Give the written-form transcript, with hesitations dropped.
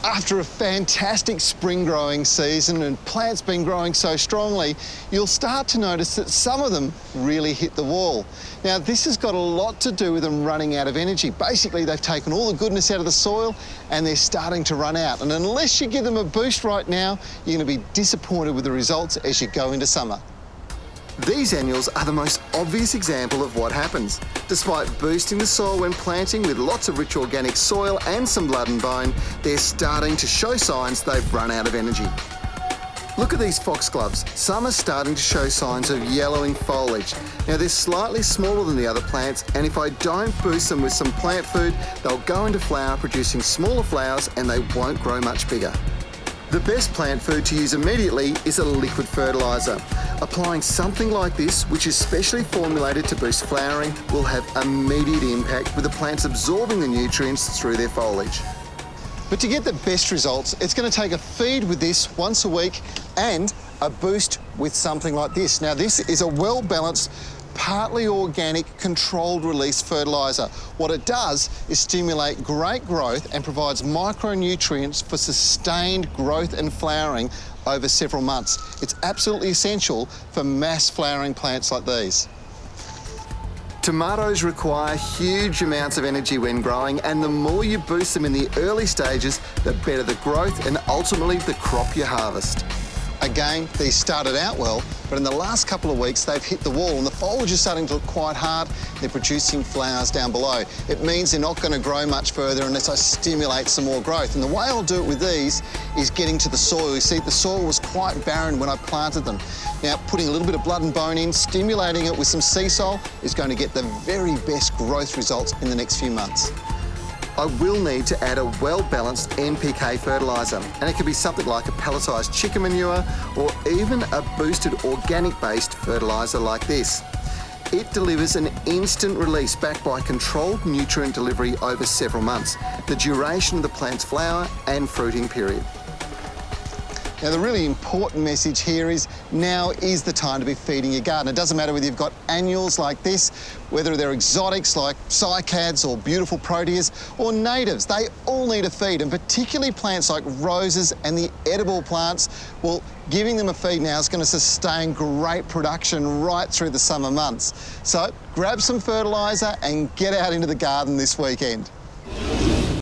After a fantastic spring growing season and plants been growing so strongly, you'll start to notice that some of them really hit the wall. Now, this has got a lot to do with them running out of energy. Basically, they've taken all the goodness out of the soil and they're starting to run out. And unless you give them a boost right now, you're going to be disappointed with the results as you go into summer. These annuals are the most obvious example of what happens. Despite boosting the soil when planting with lots of rich organic soil and some blood and bone, they're starting to show signs they've run out of energy. Look at these foxgloves. Some are starting to show signs of yellowing foliage. Now, they're slightly smaller than the other plants, and if I don't boost them with some plant food, they'll go into flower, producing smaller flowers, and they won't grow much bigger. The best plant food to use immediately is a liquid fertiliser. Applying something like this, which is specially formulated to boost flowering, will have immediate impact with the plants absorbing the nutrients through their foliage. But to get the best results, it's going to take a feed with this once a week and a boost with something like this. Now, this is a well-balanced, partly organic, controlled release fertiliser. What it does is stimulate great growth and provides micronutrients for sustained growth and flowering over several months. It's absolutely essential for mass flowering plants like these. Tomatoes require huge amounts of energy when growing, and the more you boost them in the early stages, the better the growth and ultimately the crop you harvest. Again, these started out well, but in the last couple of weeks, they've hit the wall and the foliage is starting to look quite hard. They're producing flowers down below. It means they're not going to grow much further unless I stimulate some more growth. And the way I'll do it with these is getting to the soil. You see, the soil was quite barren when I planted them. Now, putting a little bit of blood and bone in, stimulating it with some sea salt is going to get the very best growth results in the next few months. I will need to add a well-balanced NPK fertiliser, and it could be something like a pelletised chicken manure or even a boosted organic-based fertiliser like this. It delivers an instant release backed by controlled nutrient delivery over several months, the duration of the plant's flower and fruiting period. Now, the really important message here is now is the time to be feeding your garden. It doesn't matter whether you've got annuals like this, whether they're exotics like cycads or beautiful proteas, or natives. They all need a feed, and particularly plants like roses and the edible plants, well, giving them a feed now is going to sustain great production right through the summer months. So grab some fertiliser and get out into the garden this weekend.